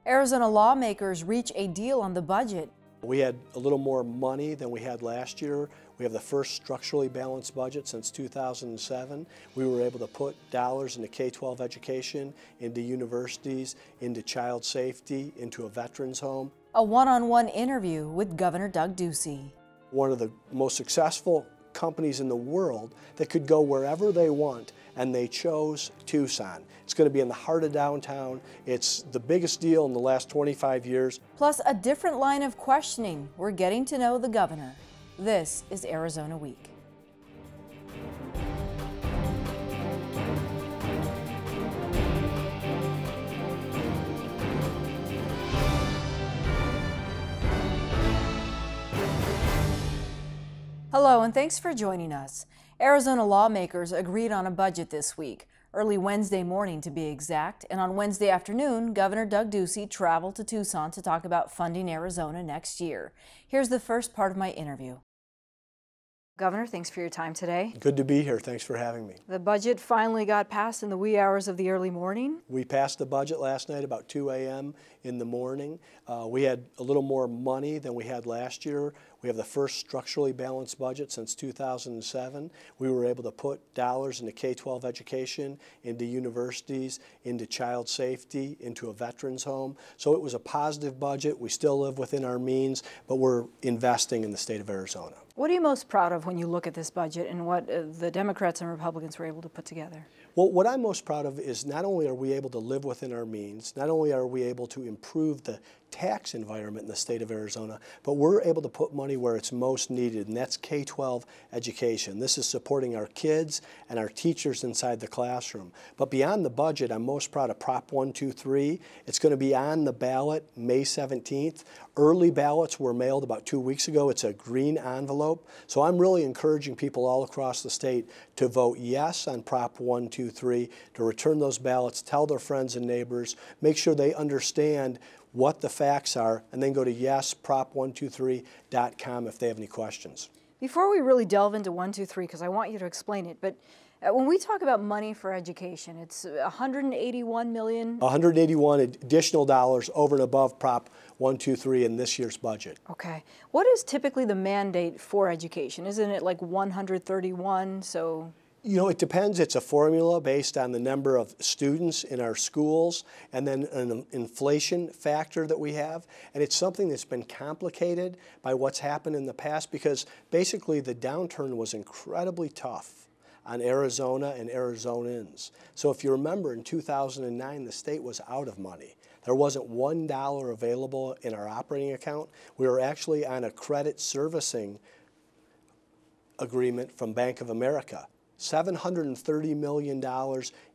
Arizona lawmakers reach a deal on the budget. We had a little more money than we had last year. We have the first structurally balanced budget since 2007. We were able to put dollars into K-12 education, into universities, into child safety, into a veterans home. A one-on-one interview with Governor Doug Ducey. One of the most successful companies in the world that could go wherever they want, and they chose Tucson. It's going to be in the heart of downtown. It's the biggest deal in the last 25 years. Plus a different line of questioning. We're getting to know the governor. This is Arizona Week. Hello, and thanks for joining us. Arizona lawmakers agreed on a budget this week, early Wednesday morning to be exact, and on Wednesday afternoon, Governor Doug Ducey traveled to Tucson to talk about funding Arizona next year. Here's the first part of my interview. Governor, thanks for your time today. Good to be here. Thanks for having me. The budget finally got passed in the wee hours of the early morning. We passed the budget last night about 2 a.m. in the morning. We had a little more money than we had last year. We have the first structurally balanced budget since 2007. We were able to put dollars into K-12 education, into universities, into child safety, into a veterans home. So it was a positive budget. We still live within our means, but we're investing in the state of Arizona. What are you most proud of when you look at this budget and what the Democrats and Republicans were able to put together? Well, what I'm most proud of is not only are we able to live within our means, not only are we able to improve the tax environment in the state of Arizona, but we're able to put money where it's most needed, and that's K-12 education. This is supporting our kids and our teachers inside the classroom. But beyond the budget, I'm most proud of Prop 123. It's going to be on the ballot May 17th. Early ballots were mailed about 2 weeks ago. It's a green envelope. So I'm really encouraging people all across the state to vote yes on Prop 123, to return those ballots, tell their friends and neighbors, make sure they understand what the facts are, and then go to yesprop123.com if they have any questions. Before we really delve into 123, because I want you to explain it, but when we talk about money for education, it's $181 million? 181 additional dollars over and above Prop 123 in this year's budget. Okay. What is typically the mandate for education? Isn't it like 131? So. You know, it depends. It's a formula based on the number of students in our schools and then an inflation factor that we have. And it's something that's been complicated by what's happened in the past because basically the downturn was incredibly tough on Arizona and Arizonans. So if you remember, in 2009, the state was out of money. There wasn't $1 available in our operating account. We were actually on a credit servicing agreement from Bank of America. $730 million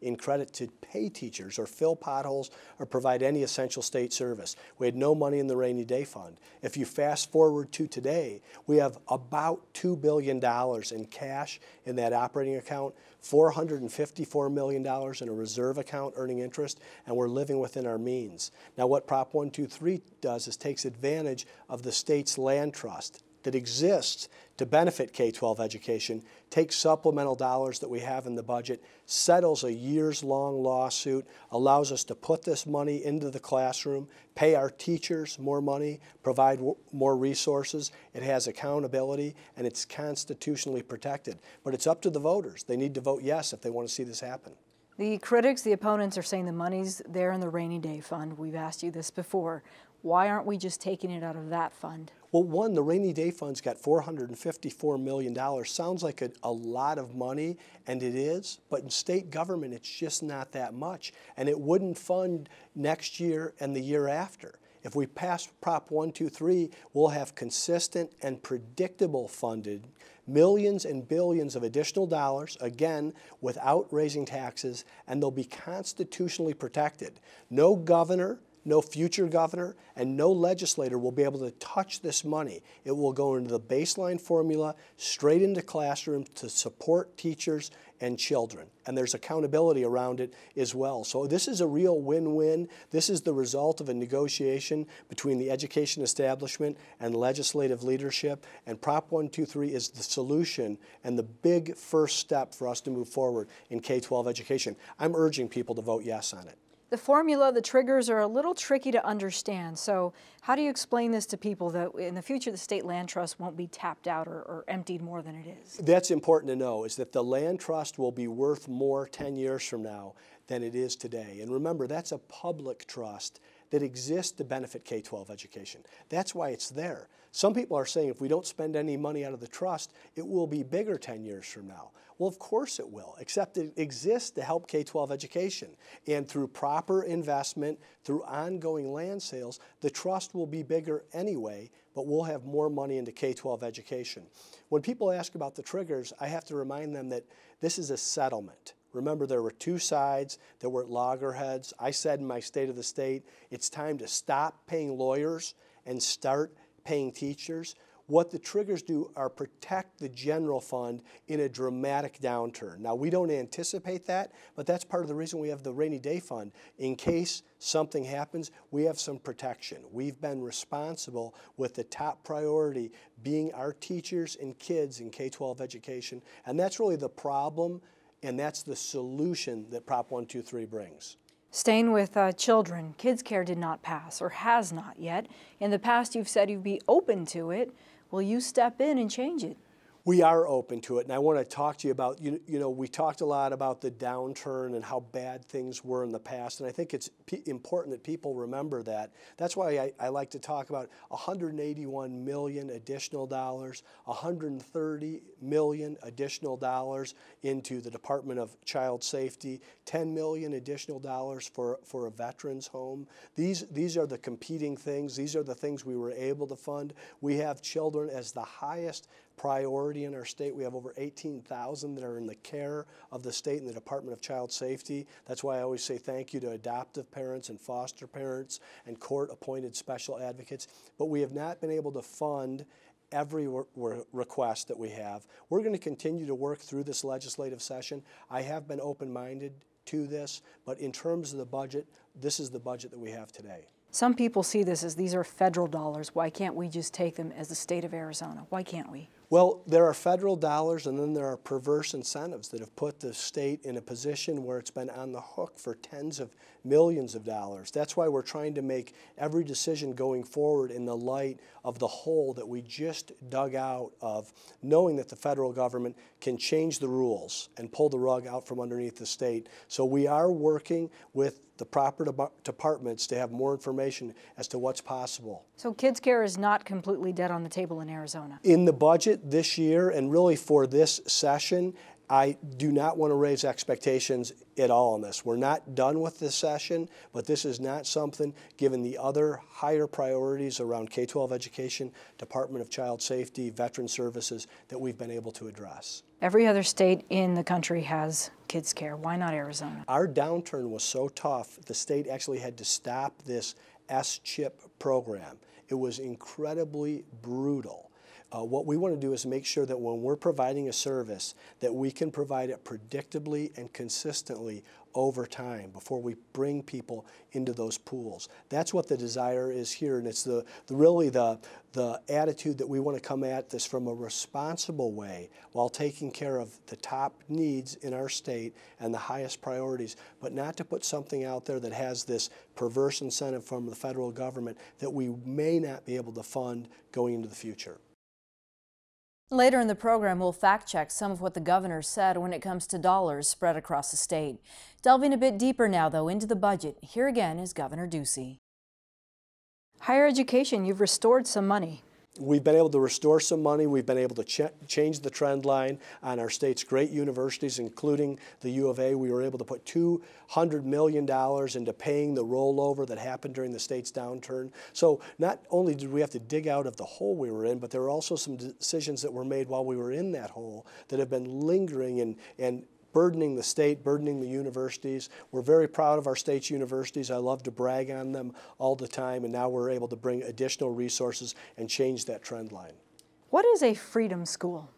in credit to pay teachers or fill potholes or provide any essential state service. We had no money in the rainy day fund. If you fast forward to today, we have about $2 billion in cash in that operating account, $454 million in a reserve account earning interest, and we're living within our means. Now what Prop 123 does is takes advantage of the state's land trust that exists to benefit K-12 education, takes supplemental dollars that we have in the budget, settles a years-long lawsuit, allows us to put this money into the classroom, pay our teachers more money, provide more resources. It has accountability, and it's constitutionally protected. But it's up to the voters. They need to vote yes if they want to see this happen. The critics, the opponents are saying the money's there in the rainy day fund. We've asked you this before. Why aren't we just taking it out of that fund? Well, one, the rainy day fund's got $454 million. Sounds like a lot of money, and it is, but in state government, it's just not that much. And it wouldn't fund next year and the year after. If we pass Prop 123, we'll have consistent and predictable funded millions and billions of additional dollars, again, without raising taxes, and they'll be constitutionally protected. No governor, no future governor, and no legislator will be able to touch this money. It will go into the baseline formula, straight into classrooms to support teachers and children. And there's accountability around it as well. So this is a real win-win. This is the result of a negotiation between the education establishment and legislative leadership. And Prop 123 is the solution and the big first step for us to move forward in K-12 education. I'm urging people to vote yes on it. The formula, the triggers are a little tricky to understand. So how do you explain this to people that in the future the state land trust won't be tapped out or emptied more than it is? That's important to know, is that the land trust will be worth more 10 years from now than it is today. And remember, that's a public trust that exists to benefit K-12 education. That's why it's there. Some people are saying if we don't spend any money out of the trust, it will be bigger 10 years from now. Well, of course it will, except it exists to help K-12 education. And through proper investment, through ongoing land sales, the trust will be bigger anyway, but we'll have more money into K-12 education. When people ask about the triggers, I have to remind them that this is a settlement. Remember, there were two sides that were at loggerheads. I said in my State of the State, it's time to stop paying lawyers and start paying teachers. What the triggers do are protect the general fund in a dramatic downturn. Now, we don't anticipate that, but that's part of the reason we have the rainy day fund. In case something happens, we have some protection. We've been responsible with the top priority being our teachers and kids in K-12 education, and that's really the problem, and that's the solution that Prop 123 brings. Staying with children, Kids Care did not pass, or has not yet. In the past, you've said you'd be open to it. Will you step in and change it? We are open to it, and I want to talk to you about, you know, we talked a lot about the downturn and how bad things were in the past, and I think it's important that people remember that. That's why I like to talk about $181 million additional dollars, $130 million additional dollars into the Department of Child Safety, $10 million additional dollars for a veterans home. These are the competing things. These are the things we were able to fund. We have children as the highest priority in our state. We have over 18,000 that are in the care of the state and the Department of Child Safety. That's why I always say thank you to adoptive parents and foster parents and court-appointed special advocates. But we have not been able to fund every request that we have. We're going to continue to work through this legislative session. I have been open-minded to this, but in terms of the budget, this is the budget that we have today. Some people see this as these are federal dollars. Why can't we just take them as the state of Arizona? Why can't we? Well, there are federal dollars, and then there are perverse incentives that have put the state in a position where it's been on the hook for tens of millions of dollars. That's why we're trying to make every decision going forward in the light of the hole that we just dug out of, knowing that the federal government can change the rules and pull the rug out from underneath the state. So we are working with the proper departments to have more information as to what's possible. So Kids Care is not completely dead on the table in Arizona? In the budget this year, and really for this session, I do not want to raise expectations at all on this. We're not done with this session, but this is not something, given the other higher priorities around K-12 education, Department of Child Safety, Veteran Services, that we've been able to address. Every other state in the country has Kids Care. Why not Arizona? Our downturn was so tough, the state actually had to stop this S-CHIP program. It was incredibly brutal. What we want to do is make sure that when we're providing a service, that we can provide it predictably and consistently over time before we bring people into those pools. That's what the desire is here, and it's really the attitude that we want to come at this from a responsible way while taking care of the top needs in our state and the highest priorities, but not to put something out there that has this perverse incentive from the federal government that we may not be able to fund going into the future. Later in the program, we'll fact-check some of what the governor said when it comes to dollars spread across the state. Delving a bit deeper now, though, into the budget, here again is Governor Ducey. Higher education, you've restored some money. We've been able to restore some money. We've been able to change the trend line on our state's great universities, including the U of A. We were able to put $200 million into paying the rollover that happened during the state's downturn. So not only did we have to dig out of the hole we were in, but there were also some decisions that were made while we were in that hole that have been lingering and burdening the state, burdening the universities. We're very proud of our state's universities. I love to brag on them all the time, and now we're able to bring additional resources and change that trend line. What is a freedom school?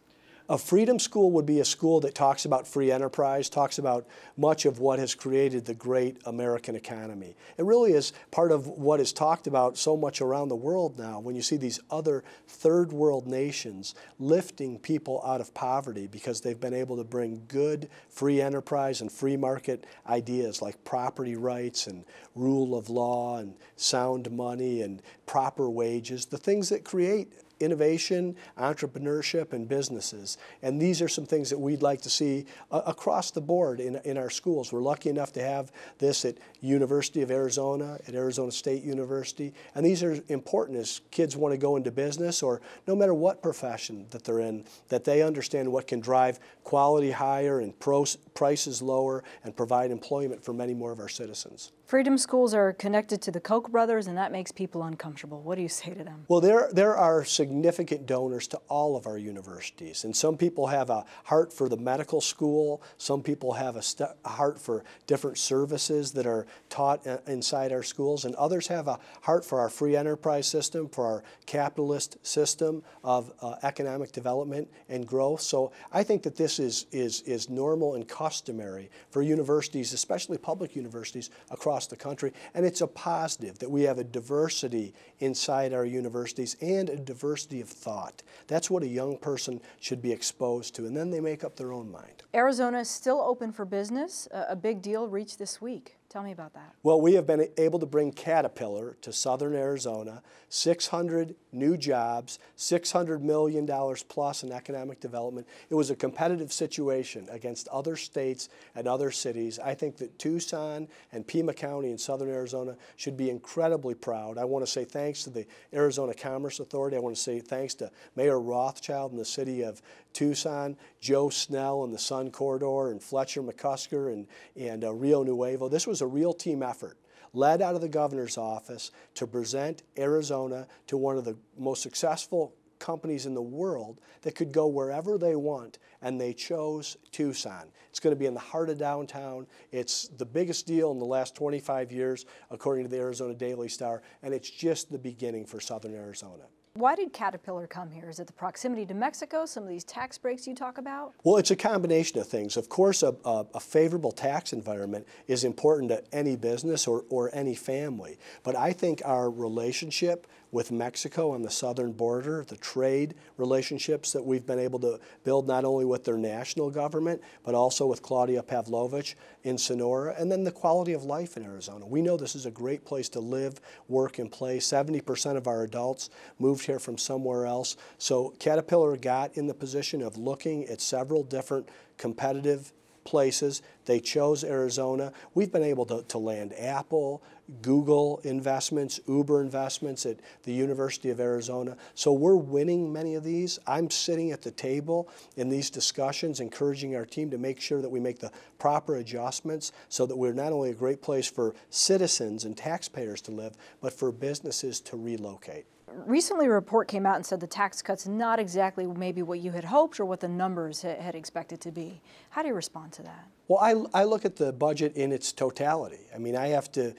A freedom school would be a school that talks about free enterprise, talks about much of what has created the great American economy. It really is part of what is talked about so much around the world now when you see these other third world nations lifting people out of poverty because they've been able to bring good free enterprise and free market ideas like property rights and rule of law and sound money and proper wages, the things that create innovation, entrepreneurship, and businesses. And these are some things that we'd like to see across the board in our schools. We're lucky enough to have this at University of Arizona, at Arizona State University. And these are important as kids want to go into business or no matter what profession that they're in, that they understand what can drive quality higher and prices lower and provide employment for many more of our citizens. Freedom schools are connected to the Koch brothers, and that makes people uncomfortable. What do you say to them? Well, there are significant donors to all of our universities, and some people have a heart for the medical school, some people have a heart for different services that are taught inside our schools, and others have a heart for our free enterprise system, for our capitalist system of economic development and growth. So I think that this is normal and customary for universities, especially public universities, across the country, and it's a positive that we have a diversity inside our universities and a diversity of thought. That's what a young person should be exposed to, and then they make up their own mind. Arizona is still open for business. A big deal reached this week. Tell me about that. Well, we have been able to bring Caterpillar to southern Arizona, 600 new jobs, $600 million plus in economic development. It was a competitive situation against other states and other cities. I think that Tucson and Pima County in southern Arizona should be incredibly proud. I want to say thanks to the Arizona Commerce Authority. I want to say thanks to Mayor Rothschild in the city of Tucson, Joe Snell in the Sun Corridor, and Fletcher McCusker and Rio Nuevo. This was a real team effort led out of the governor's office to present Arizona to one of the most successful companies in the world that could go wherever they want, and they chose Tucson. It's going to be in the heart of downtown. It's the biggest deal in the last 25 years, according to the Arizona Daily Star, and it's just the beginning for southern Arizona. Why did Caterpillar come here? Is it the proximity to Mexico, some of these tax breaks you talk about? Well, it's a combination of things. Of course, a favorable tax environment is important to any business or any family. But I think our relationship with Mexico on the southern border, the trade relationships that we've been able to build not only with their national government, but also with Claudia Pavlovich in Sonora, and then the quality of life in Arizona. We know this is a great place to live, work, and play. 70% of our adults moved here from somewhere else. So Caterpillar got in the position of looking at several different competitive places. They chose Arizona. We've been able to land Apple, Google investments, Uber investments at the University of Arizona. So we're winning many of these. I'm sitting at the table in these discussions, encouraging our team to make sure that we make the proper adjustments so that we're not only a great place for citizens and taxpayers to live, but for businesses to relocate. Recently, a report came out and said the tax cut's not exactly maybe what you had hoped or what the numbers had expected to be. How do you respond to that? Well, I look at the budget in its totality. I mean, I have to,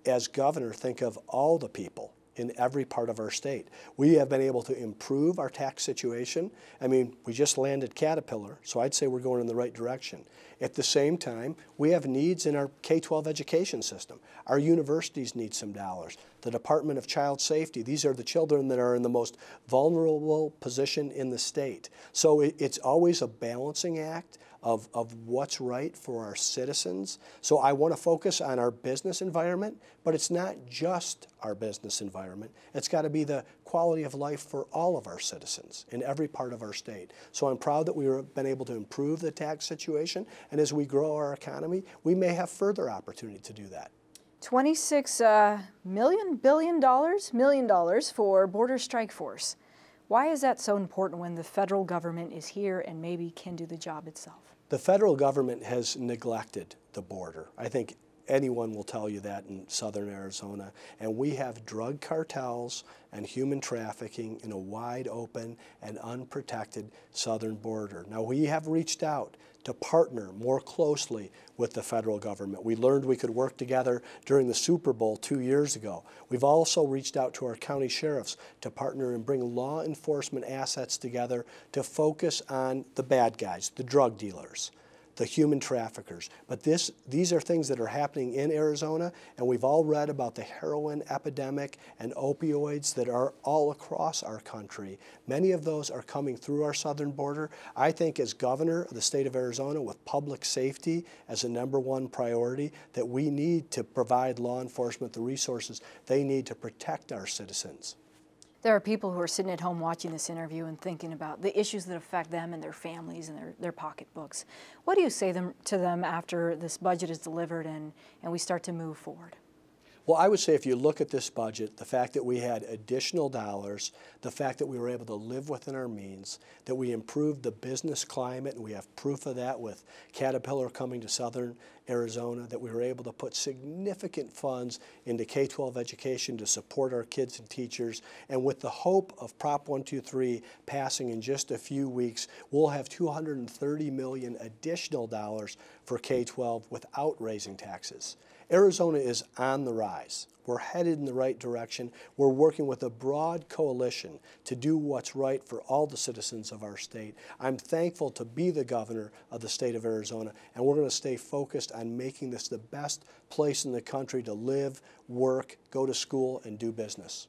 as governor, think of all the people in every part of our state. We have been able to improve our tax situation. I mean, we just landed Caterpillar, so I'd say we're going in the right direction. At the same time, we have needs in our K-12 education system. Our universities need some dollars. The Department of Child Safety, these are the children that are in the most vulnerable position in the state. So it's always a balancing act of what's right for our citizens. So I want to focus on our business environment, but it's not just our business environment. It's got to be the quality of life for all of our citizens in every part of our state. So I'm proud that we've been able to improve the tax situation, and as we grow our economy, we may have further opportunity to do that. $26 million for Border Strike Force. Why is that so important when the federal government is here and maybe can do the job itself? The federal government has neglected the border. I think anyone will tell you that in southern Arizona. And we have drug cartels and human trafficking in a wide open and unprotected southern border. Now, we have reached out to partner more closely with the federal government. We learned we could work together during the Super Bowl 2 years ago. We've also reached out to our county sheriffs to partner and bring law enforcement assets together to focus on the bad guys, the drug dealers, the human traffickers. But these are things that are happening in Arizona, and we've all read about the heroin epidemic and opioids that are all across our country. Many of those are coming through our southern border. I think as governor of the state of Arizona, with public safety as a #1 priority, that we need to provide law enforcement the resources they need to protect our citizens. There are people who are sitting at home watching this interview and thinking about the issues that affect them and their families and their pocketbooks. What do you say to them after this budget is delivered and we start to move forward? Well, I would say if you look at this budget, the fact that we had additional dollars, the fact that we were able to live within our means, that we improved the business climate, and we have proof of that with Caterpillar coming to southern Arizona, that we were able to put significant funds into K-12 education to support our kids and teachers, and with the hope of Prop 123 passing in just a few weeks, we'll have $230 million additional dollars for K-12 without raising taxes. Arizona is on the rise. We're headed in the right direction. We're working with a broad coalition to do what's right for all the citizens of our state. I'm thankful to be the governor of the state of Arizona, and we're going to stay focused on making this the best place in the country to live, work, go to school, and do business.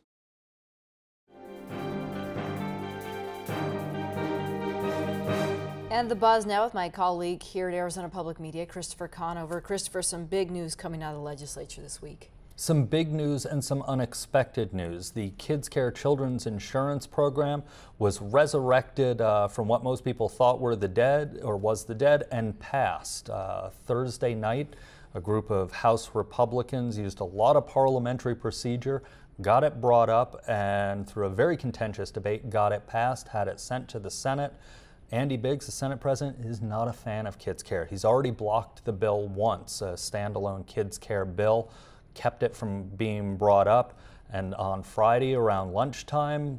And the buzz now with my colleague here at Arizona Public Media, Christopher Conover. Christopher, some big news coming out of the legislature this week. Some big news and some unexpected news. The Kids Care Children's Insurance Program was resurrected from what most people thought were the dead, or was the dead, and passed. Thursday night, a group of House Republicans used a lot of parliamentary procedure, got it brought up, and through a very contentious debate, got it passed, had it sent to the Senate. Andy Biggs, the Senate President, is not a fan of kids care. He's already blocked the bill once, a standalone kids care bill, kept it from being brought up. And on Friday around lunchtime,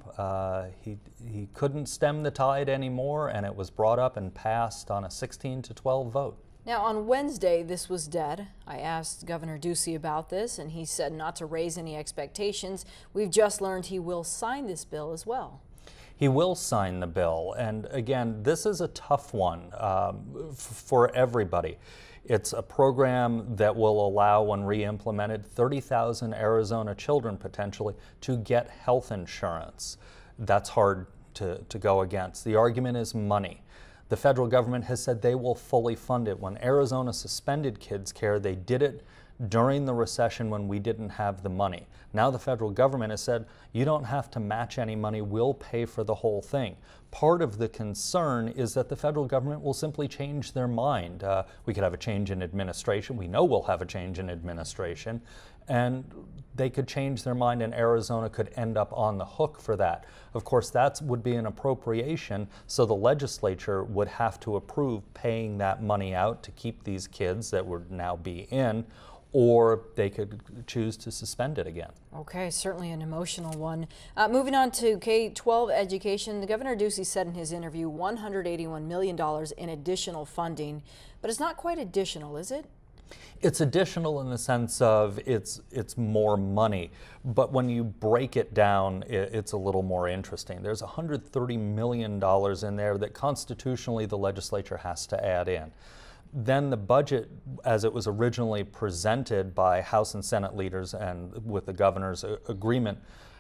he couldn't stem the tide anymore, and it was brought up and passed on a 16-12 vote. Now, on Wednesday, this was dead. I asked Governor Ducey about this, and he said not to raise any expectations. We've just learned he will sign this bill as well. He will sign the bill, and again, this is a tough one for everybody. It's a program that will allow, when re-implemented, 30,000 Arizona children potentially to get health insurance. That's hard to go against. The argument is money. The federal government has said they will fully fund it. When Arizona suspended kids care, they did it during the recession when we didn't have the money. Now the federal government has said, you don't have to match any money, we'll pay for the whole thing. Part of the concern is that the federal government will simply change their mind. We could have a change in administration. We know we'll have a change in administration. And they could change their mind, and Arizona could end up on the hook for that. Of course, that would be an appropriation, so the legislature would have to approve paying that money out to keep these kids that would now be in, or they could choose to suspend it again. Okay, certainly an emotional one. Moving on to K-12 education, the Governor Ducey said in his interview $181 million in additional funding, but it's not quite additional, is it? It's additional in the sense of it's more money, but when you break it down, it's a little more interesting. There's $130 million in there that constitutionally the legislature has to add in. Then the budget, as it was originally presented by House and Senate leaders and with the governor's agreement,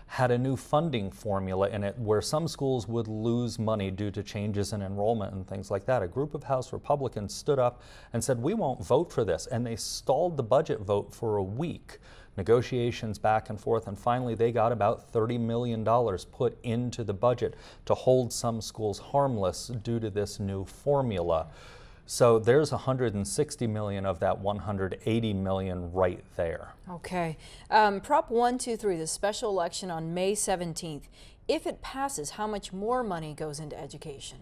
had a new funding formula in it where some schools would lose money due to changes in enrollment and things like that. A group of House Republicans stood up and said, we won't vote for this, and they stalled the budget vote for a week. Negotiations back and forth, and finally they got about $30 million put into the budget to hold some schools harmless due to this new formula. So there's $160 million of that $180 million right there. Okay. Prop 123, the special election on May 17th. If it passes, how much more money goes into education?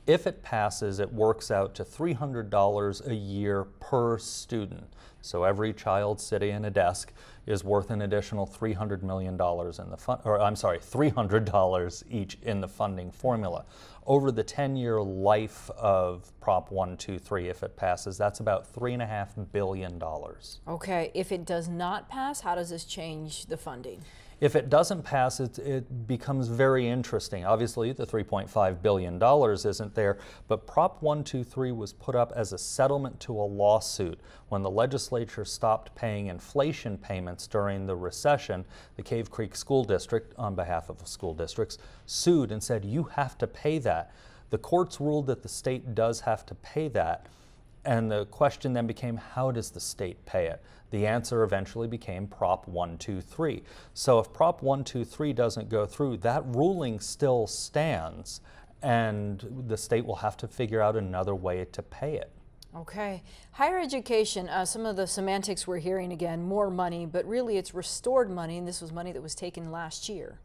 If it passes, it works out to $300 a year per student. So every child sitting in a desk is worth an additional $300 million in the fund, or I'm sorry, $300 each in the funding formula. Over the 10-year life of Prop 123, if it passes, that's about $3.5 billion. Okay, if it does not pass, how does this change the funding? If it doesn't pass, it becomes very interesting. Obviously, the $3.5 billion isn't there, but Prop 123 was put up as a settlement to a lawsuit. When the legislature stopped paying inflation payments during the recession, the Cave Creek School District, on behalf of school districts, sued and said, you have to pay that. The courts ruled that the state does have to pay that. And the question then became, how does the state pay it? The answer eventually became Prop 123. So if Prop 123 doesn't go through, that ruling still stands, and the state will have to figure out another way to pay it. Okay. Higher education, some of the semantics we're hearing again, more money, but really it's restored money, and this was money that was taken last year.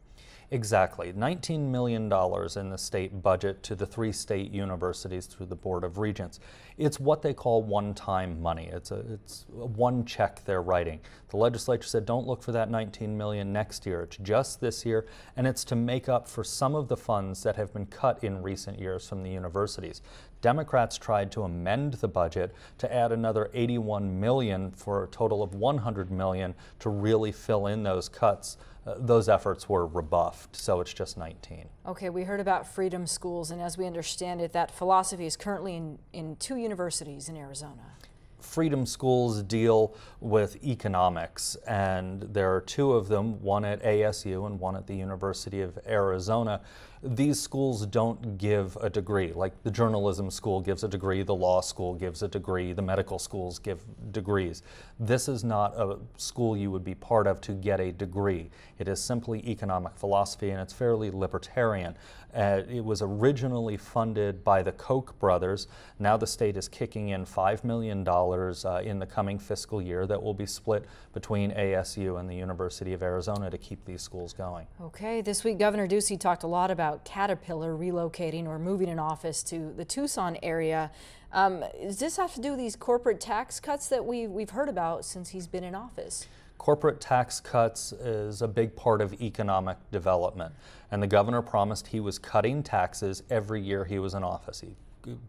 Exactly. $19 million in the state budget to the 3 state universities through the Board of Regents. It's what they call one-time money. It's one check they're writing. The legislature said don't look for that $19 million next year. It's just this year, and it's to make up for some of the funds that have been cut in recent years from the universities. Democrats tried to amend the budget to add another $81 million for a total of $100 million to really fill in those cuts. Those efforts were rebuffed, so it's just 19. Okay, we heard about freedom schools, and as we understand it, that philosophy is currently in 2 universities in Arizona. Freedom schools deal with economics, and there are 2 of them, one at ASU and one at the University of Arizona. These schools don't give a degree, like the journalism school gives a degree, the law school gives a degree, the medical schools give degrees. This is not a school you would be part of to get a degree. It is simply economic philosophy, and it's fairly libertarian. It was originally funded by the Koch brothers. Now the state is kicking in $5 million in the coming fiscal year that will be split between ASU and the University of Arizona to keep these schools going. Okay, this week Governor Ducey talked a lot about Caterpillar relocating or moving an office to the Tucson area. Does this have to do with these corporate tax cuts that we've heard about since he's been in office? Corporate tax cuts is a big part of economic development, and the governor promised he was cutting taxes every year he was in office. He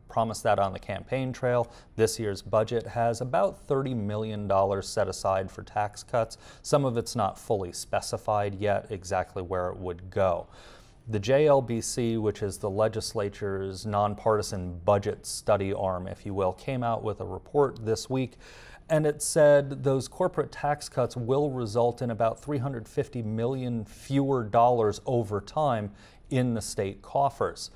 promised that on the campaign trail. This year's budget has about $30 million set aside for tax cuts. Some of it's not fully specified yet exactly where it would go. The JLBC, which is the legislature's nonpartisan budget study arm, if you will, came out with a report this week, and it said those corporate tax cuts will result in about $350 million fewer dollars over time in the state coffers.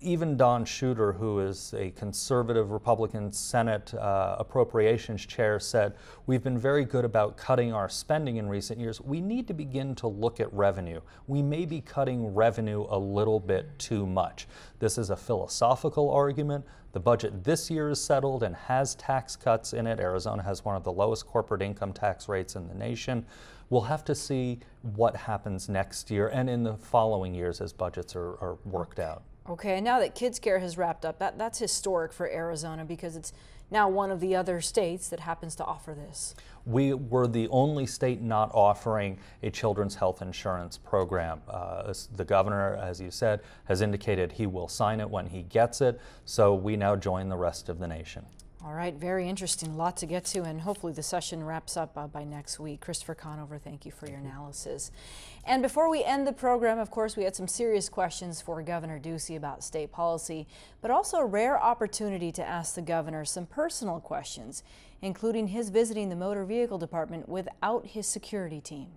Even Don Shooter, who is a conservative Republican Senate appropriations chair, said, we've been very good about cutting our spending in recent years. We need to begin to look at revenue. We may be cutting revenue a little bit too much. This is a philosophical argument. The budget this year is settled and has tax cuts in it. Arizona has one of the lowest corporate income tax rates in the nation. We'll have to see what happens next year and in the following years as budgets are worked out. Okay, and now that Kids Care has wrapped up, that's historic for Arizona because it's now one of the other states that happens to offer this. We were the only state not offering a children's health insurance program. The governor, as you said, has indicated he will sign it when he gets it, so we now join the rest of the nation. All right, very interesting, a lot to get to, and hopefully the session wraps up by next week. Christopher Conover, thank you for your analysis. And before we end the program, of course, we had some serious questions for Governor Ducey about state policy, but also a rare opportunity to ask the governor some personal questions, including his visiting the motor vehicle department without his security team.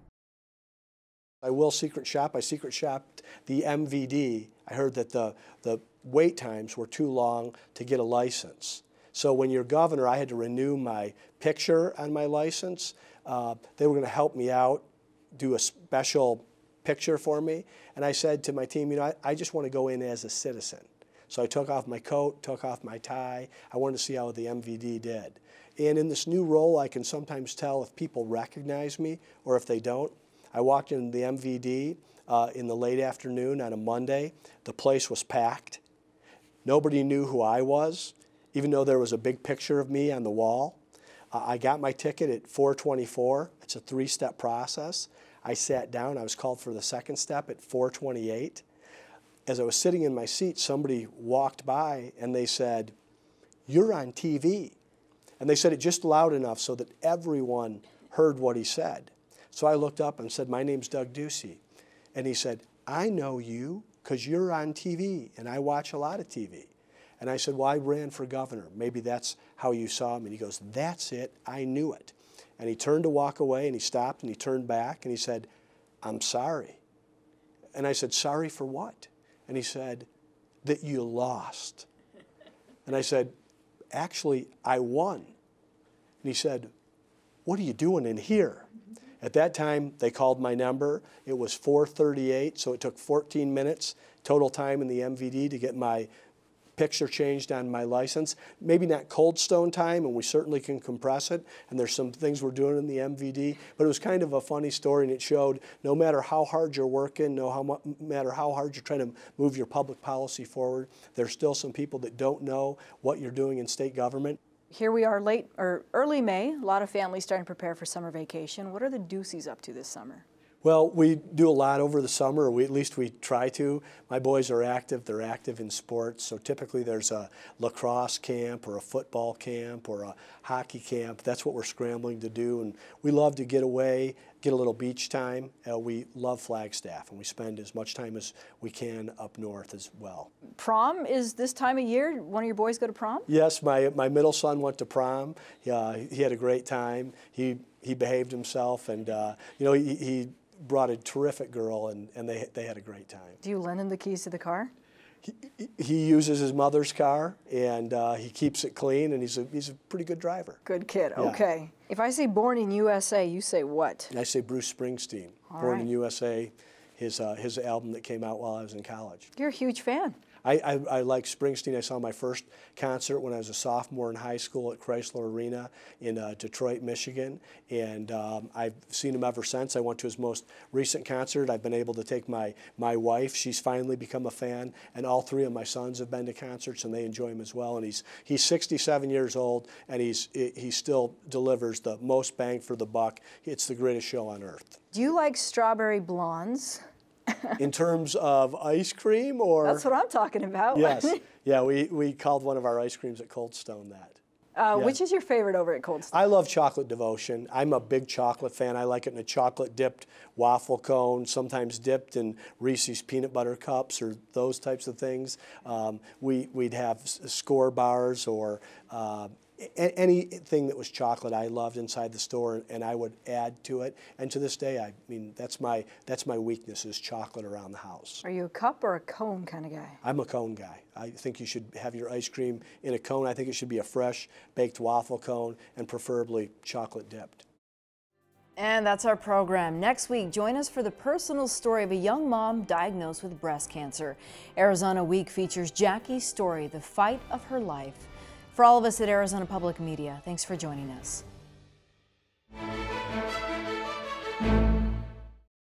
I will secret shop. I secret shopped the MVD. I heard that the wait times were too long to get a license. So when you're governor, I had to renew my picture on my license. They were going to help me out, do a special picture for me. And I said to my team, you know, I just want to go in as a citizen. So I took off my coat, took off my tie. I wanted to see how the MVD did. And in this new role, I can sometimes tell if people recognize me or if they don't. I walked in the MVD in the late afternoon on a Monday. The place was packed. Nobody knew who I was, even though there was a big picture of me on the wall. I got my ticket at 4:24. It's a 3-step process. I sat down. I was called for the second step at 4:28. As I was sitting in my seat, somebody walked by and they said, "You're on TV." And they said it just loud enough so that everyone heard what he said. So I looked up and said, "My name's Doug Ducey." And he said, "I know you because you're on TV and I watch a lot of TV." And I said, "Well, I ran for governor. Maybe that's how you saw me." And he goes, "That's it. I knew it." And he turned to walk away and he stopped and he turned back and he said, "I'm sorry." And I said, "Sorry for what?" And he said, "That you lost." And I said, "Actually, I won." And he said, "What are you doing in here?" At that time, they called my number. It was 4:38, so it took 14 minutes total time in the MVD to get my picture changed on my license. Maybe not Cold Stone time, and we certainly can compress it, and there's some things we're doing in the MVD, but it was kind of a funny story, and it showed no matter how hard you're working, no matter how hard you're trying to move your public policy forward, there's still some people that don't know what you're doing in state government. Here we are early May. A lot of families starting to prepare for summer vacation. What are the Duceys up to this summer? Well, we do a lot over the summer, or at least we try to. My boys are active. They're active in sports. So typically there's a lacrosse camp or a football camp or a hockey camp. That's what we're scrambling to do. And we love to get away, get a little beach time. We love Flagstaff, and we spend as much time as we can up north as well. Prom is this time of year. One of your boys go to prom? Yes, my middle son went to prom. He had a great time. He behaved himself, and you know, he brought a terrific girl, and they had a great time. Do you lend him the keys to the car? He uses his mother's car, and he keeps it clean, and he's a pretty good driver. Good kid. Yeah. Okay. If I say born in USA, you say what? And I say Bruce Springsteen, Born in USA, his album that came out while I was in college. You're a huge fan. I like Springsteen. I saw my first concert when I was a sophomore in high school at Chrysler Arena in Detroit, Michigan, and I've seen him ever since. I went to his most recent concert. I've been able to take my wife. She's finally become a fan, and all 3 of my sons have been to concerts, and they enjoy him as well. And he's 67 years old, and he still delivers the most bang for the buck. It's the greatest show on earth. Do you like strawberry blondes? In terms of ice cream, or? That's what I'm talking about. Yes. Yeah, we called one of our ice creams at Cold Stone that. Yeah. Which is your favorite over at Cold Stone? I love chocolate devotion. I'm a big chocolate fan. I like it in a chocolate dipped waffle cone, sometimes dipped in Reese's peanut butter cups or those types of things. We'd have score bars or anything that was chocolate I loved inside the store, and I would add to it. And to this day, I mean, that's my weakness, is chocolate around the house. Are you a cup or a cone kind of guy? I'm a cone guy. I think you should have your ice cream in a cone. I think it should be a fresh baked waffle cone, and preferably chocolate dipped. And that's our program. Next week, join us for the personal story of a young mom diagnosed with breast cancer. Arizona Week features Jackie's story, the fight of her life. For all of us at Arizona Public Media, thanks for joining us.